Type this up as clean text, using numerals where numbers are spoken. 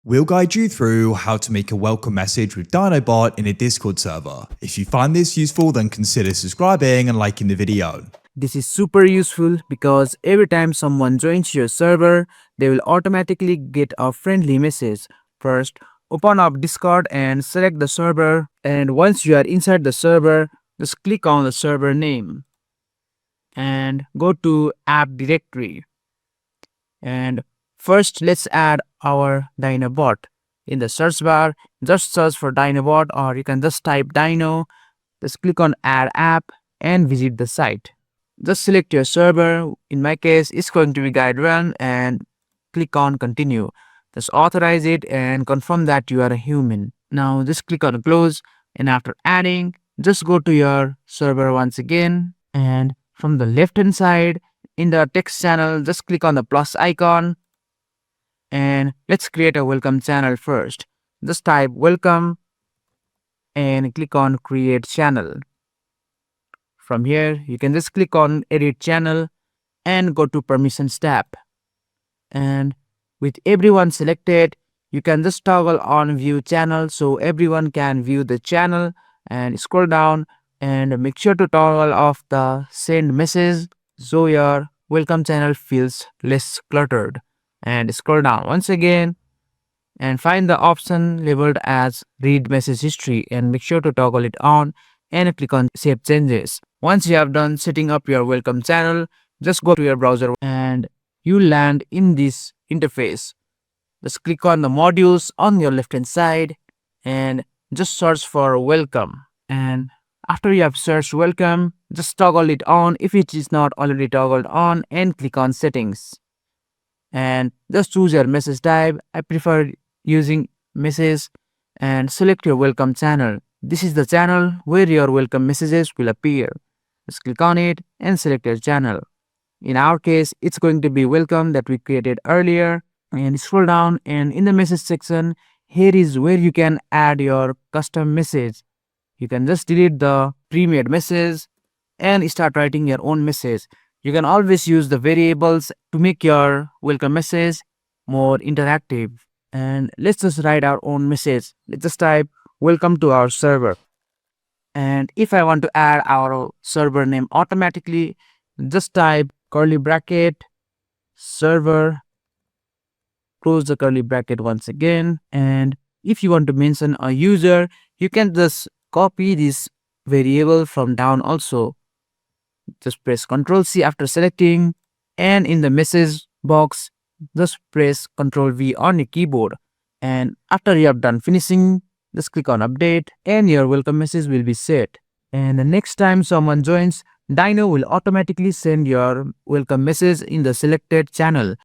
We'll guide you through how to make a welcome message with Dynobot in a Discord server. If you find this useful, then consider subscribing and liking the video. This is super useful because every time someone joins your server, they will automatically get a friendly message. First, open up Discord and select the server, and once you are inside the server, just click on the server name and go to app directory. And first, let's add our Dynobot. In the search bar, just search for Dynobot, or you can just type Dyno. Just click on add app and visit the site. Just select your server. In my case, it's going to be GuideRealm, and click on continue. Just authorize it and confirm that you are a human. Now just click on close, and after adding, just go to your server once again, and from the left hand side in the text channel, just click on the plus icon, and let's create a welcome channel first. Just type welcome and click on create channel. From here, you can just click on edit channel and go to permissions tab. And with everyone selected, you can just toggle on view channel so everyone can view the channel, and scroll down and make sure to toggle off the send message so your welcome channel feels less cluttered. And scroll down once again and find the option labeled as read message history, and make sure to toggle it on and click on save changes. Once you have done setting up your welcome channel, just go to your browser and you land in this interface. Just click on the modules on your left hand side and just search for welcome. And after you have searched welcome, just toggle it on if it is not already toggled on, and click on settings. And just choose your message type. I prefer using message, and select your welcome channel. This is the channel where your welcome messages will appear. Just click on it and select your channel. In our case, it's going to be welcome that we created earlier. And scroll down, and in the message section, here is where you can add your custom message. You can just delete the pre-made message and start writing your own message. You can always use the variables to make your welcome message more interactive. And let's just write our own message. Let's just type welcome to our server. And if I want to add our server name automatically, just type curly bracket server, close the curly bracket once again. And if you want to mention a user, you can just copy this variable from down also. Just press Ctrl C after selecting, and in the message box, just press Ctrl V on your keyboard. And after you have done finishing, just click on update, and your welcome message will be set. And the next time someone joins, Dyno will automatically send your welcome message in the selected channel.